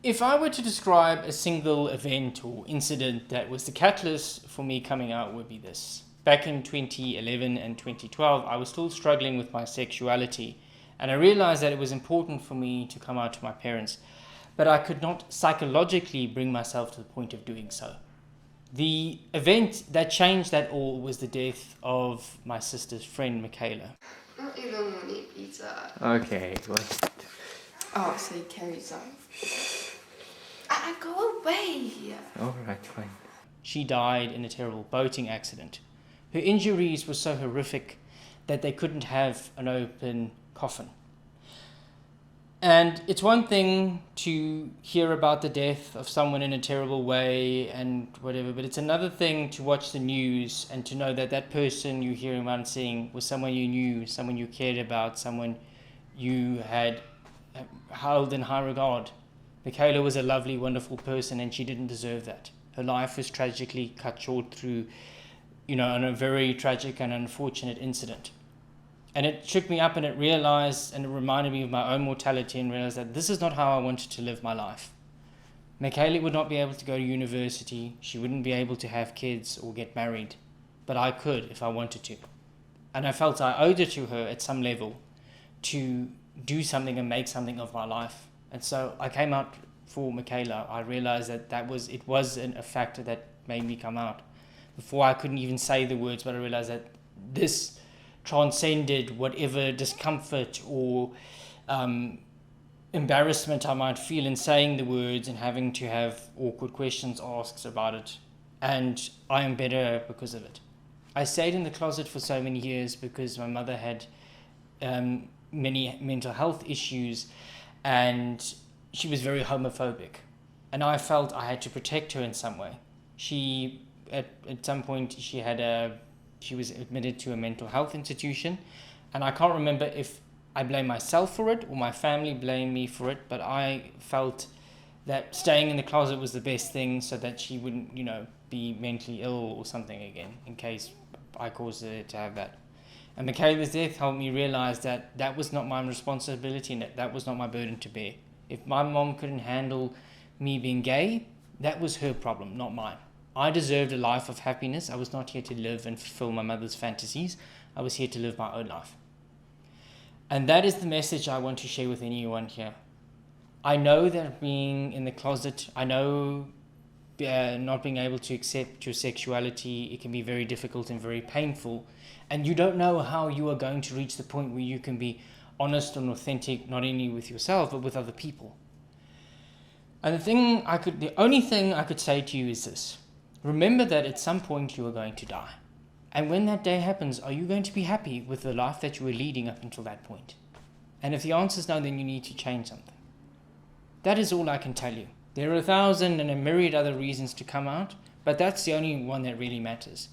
If I were to describe a single event or incident that was the catalyst for me coming out, would be this. Back in 2011 and 2012, I was still struggling with my sexuality, and I realized that it was important for me to come out to my parents, but I could not psychologically bring myself to the point of doing so. The event that changed that all was the death of my sister's friend, Michaela. Okay, what? Oh, so he carries on. Go away! Alright, fine. She died in a terrible boating accident. Her injuries were so horrific that they couldn't have an open coffin. And it's one thing to hear about the death of someone in a terrible way and whatever, but it's another thing to watch the news and to know that that person you're hearing about and seeing was someone you knew, someone you cared about, someone you had held in high regard. Michaela was a lovely, wonderful person, and she didn't deserve that. Her life was tragically cut short through, on a very tragic and unfortunate incident. And it shook me up, and it realized, and it reminded me of my own mortality, and realized that this is not how I wanted to live my life. Michaela would not be able to go to university. She wouldn't be able to have kids or get married. But I could if I wanted to. And I felt I owed it to her at some level to do something and make something of my life. And so I came out for Michaela. I realized that it was a factor that made me come out. Before I couldn't even say the words, but I realized that this transcended whatever discomfort or embarrassment I might feel in saying the words and having to have awkward questions asked about it. And I am better because of it. I stayed in the closet for so many years because my mother had many mental health issues, and she was very homophobic, and I felt I had to protect her in some way. She at some point she was admitted to a mental health institution, and I can't remember if I blame myself for it or my family blamed me for it, but I felt that staying in the closet was the best thing so that she wouldn't be mentally ill or something again, in case I caused her to have that. And Michaela's death helped me realize that that was not my responsibility and that was not my burden to bear. If my mom couldn't handle me being gay, that was her problem, not mine. I deserved a life of happiness. I was not here to live and fulfill my mother's fantasies. I was here to live my own life. And that is the message I want to share with anyone here. I know that being in the closet, I know not being able to accept your sexuality, it can be very difficult and very painful. And you don't know how you are going to reach the point where you can be honest and authentic, not only with yourself, but with other people. And the only thing I could say to you is this. Remember that at some point you are going to die. And when that day happens, are you going to be happy with the life that you were leading up until that point? And if the answer is no, then you need to change something. That is all I can tell you. There are 1,000 and a myriad other reasons to come out, but that's the only one that really matters.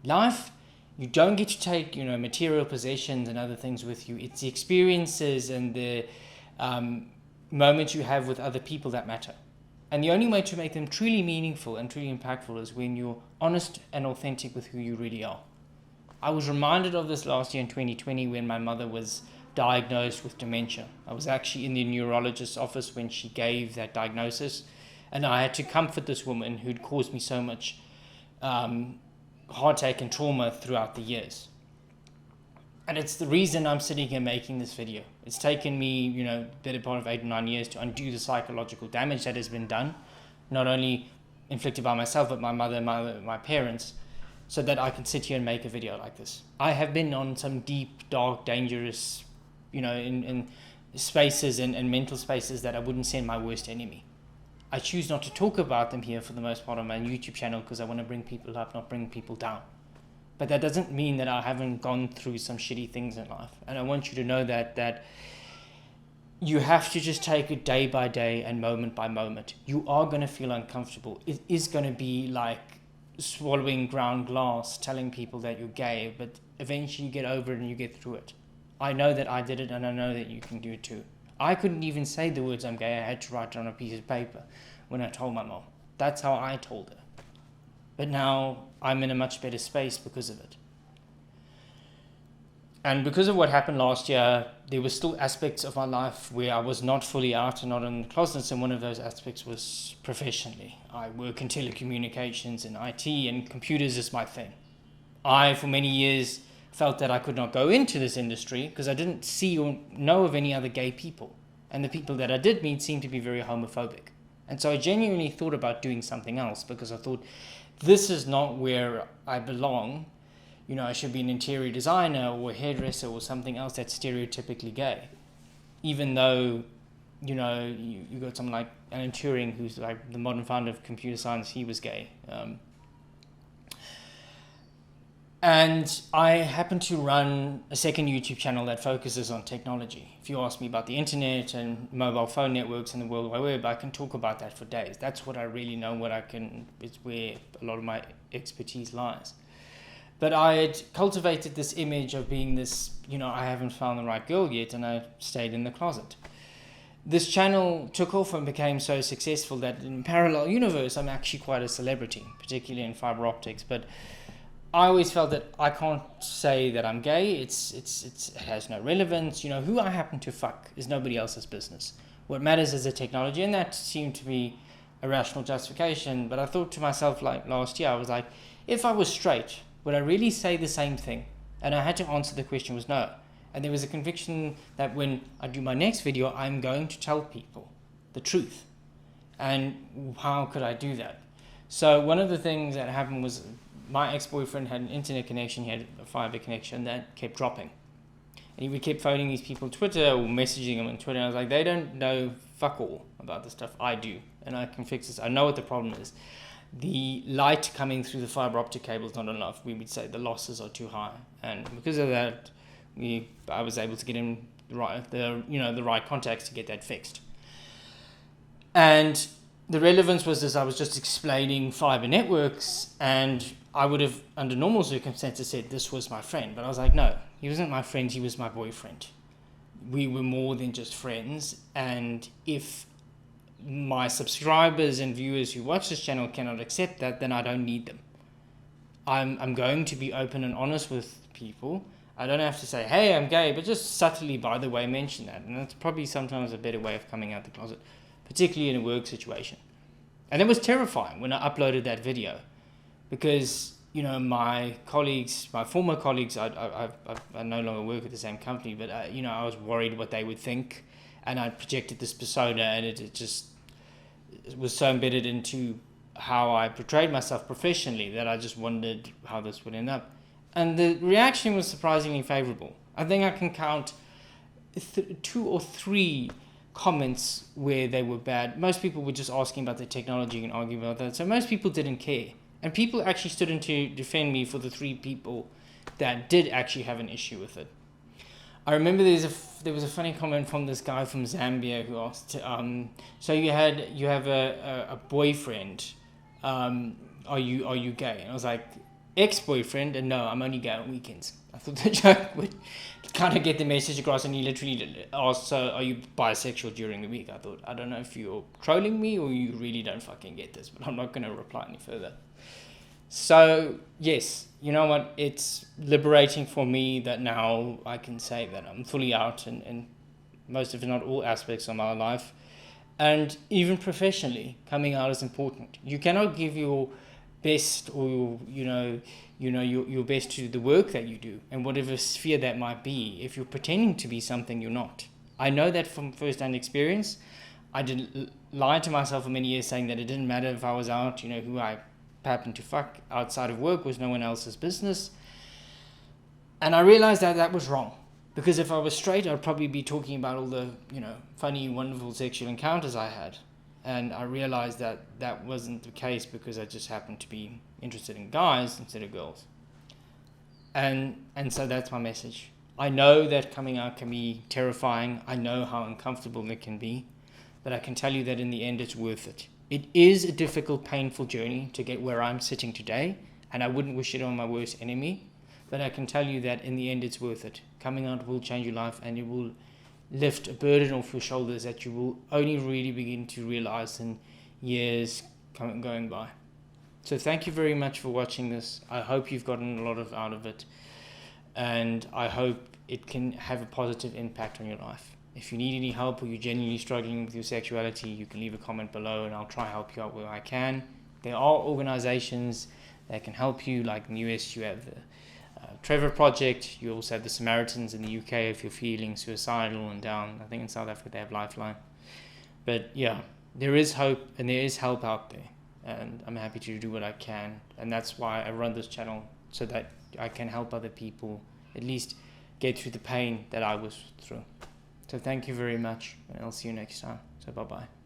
Life, you don't get to take, material possessions and other things with you. It's the experiences and the moments you have with other people that matter. And the only way to make them truly meaningful and truly impactful is when you're honest and authentic with who you really are. I was reminded of this last year in 2020 when my mother was diagnosed with dementia. I was actually in the neurologist's office when she gave that diagnosis, and I had to comfort this woman who'd caused me so much heartache and trauma throughout the years. And it's the reason I'm sitting here making this video. It's taken me, better part of 8 or 9 years to undo the psychological damage that has been done, not only inflicted by myself, but my mother and my parents, so that I can sit here and make a video like this. I have been on some deep, dark, dangerous, in spaces and mental spaces that I wouldn't send my worst enemy. I choose not to talk about them here for the most part on my YouTube channel because I want to bring people up, not bring people down. But that doesn't mean that I haven't gone through some shitty things in life. And I want you to know that you have to just take it day by day and moment by moment. You are going to feel uncomfortable. It is going to be like swallowing ground glass, telling people that you're gay, but eventually you get over it and you get through it. I know that I did it, and I know that you can do it too. I couldn't even say the words I'm gay. I had to write it on a piece of paper when I told my mom. That's how I told her. But now I'm in a much better space because of it. And because of what happened last year, there were still aspects of my life where I was not fully out and not in the closets, and one of those aspects was professionally. I work in telecommunications and IT, and computers is my thing. I, for many years, felt that I could not go into this industry because I didn't see or know of any other gay people. And the people that I did meet seemed to be very homophobic. And so I genuinely thought about doing something else because I thought, this is not where I belong. You know, I should be an interior designer or a hairdresser or something else that's stereotypically gay. Even though, you know, you got someone like Alan Turing, who's like the modern founder of computer science, he was gay. And I happen to run a second YouTube channel that focuses on technology. If you ask me about the internet and mobile phone networks and the World Wide Web, I can talk about that for days. That's what I really know, it's where a lot of my expertise lies. But I had cultivated this image of being this, you know, I haven't found the right girl yet, and I stayed in the closet. This channel took off and became so successful that in a parallel universe, I'm actually quite a celebrity, particularly in fiber optics. But I always felt that I can't say that I'm gay. It has no relevance. You know, who I happen to fuck is nobody else's business. What matters is the technology, and that seemed to be a rational justification. But I thought to myself, like last year, I was like, if I was straight, would I really say the same thing? And I had to answer the question was no. And there was a conviction that when I do my next video, I'm going to tell people the truth. And how could I do that? So one of the things that happened was my ex-boyfriend had an internet connection. He had a fiber connection that kept dropping. And he kept phoning these people on Twitter or messaging them on Twitter. And I was like, they don't know fuck all about this stuff. I do. And I can fix this. I know what the problem is. The light coming through the fiber optic cable is not enough. We would say the losses are too high. And because of that, I was able to get in the right contacts to get that fixed. And the relevance was this: I was just explaining fiber networks, and I would have, under normal circumstances, said this was my friend. But I was like, no, he wasn't my friend, he was my boyfriend. We were more than just friends. And if my subscribers and viewers who watch this channel cannot accept that, then I don't need them. I'm going to be open and honest with people. I don't have to say, hey, I'm gay, but just subtly, by the way, mention that. And that's probably sometimes a better way of coming out the closet, particularly in a work situation. And it was terrifying when I uploaded that video because, you know, my former colleagues, I no longer work at the same company, but, I was worried what they would think. And I projected this persona, and it was so embedded into how I portrayed myself professionally that I just wondered how this would end up. And the reaction was surprisingly favorable. I think I can count 2 or 3 comments where they were bad. Most people were just asking about the technology and arguing about that. So most people didn't care. And people actually stood in to defend me for the 3 people that did actually have an issue with it. I remember there was a funny comment from this guy from Zambia who asked, so you have a boyfriend, are you gay? And I was like, ex-boyfriend, and no, I'm only gay on weekends. I thought the joke would kind of get the message across, and he literally asked, so are you bisexual during the week? I thought, I don't know if you're trolling me or you really don't fucking get this, but I'm not going to reply any further. So, yes, you know what, it's liberating for me that now I can say that I'm fully out in most, if not all, aspects of my life. And even professionally, coming out is important. You cannot give your best or, your best to the work that you do, and whatever sphere that might be, if you're pretending to be something you're not. I know that from first-hand experience. I did lie to myself for many years saying that it didn't matter if I was out, who I happened to fuck outside of work was no one else's business. And I realized that was wrong, because if I was straight, I'd probably be talking about all the, funny, wonderful sexual encounters I had. And I realized that wasn't the case because I just happened to be interested in guys instead of girls. And so that's my message. I know that coming out can be terrifying. I know how uncomfortable it can be, but I can tell you that in the end, it's worth it. It is a difficult, painful journey to get where I'm sitting today, and I wouldn't wish it on my worst enemy, but I can tell you that in the end, it's worth it. Coming out will change your life, and it will lift a burden off your shoulders that you will only really begin to realize in years going by. So thank you very much for watching this. I hope you've gotten a lot out of it, and I hope it can have a positive impact on your life. If you need any help or you're genuinely struggling with your sexuality, you can leave a comment below and I'll try to help you out where I can. There are organizations that can help you, like in the US you have the Trevor Project, you also have the Samaritans in the UK if you're feeling suicidal and down. I think in South Africa they have Lifeline. But yeah, there is hope and there is help out there, and I'm happy to do what I can, and that's why I run this channel, so that I can help other people at least get through the pain that I was through. So thank you very much, and I'll see you next time. So bye bye.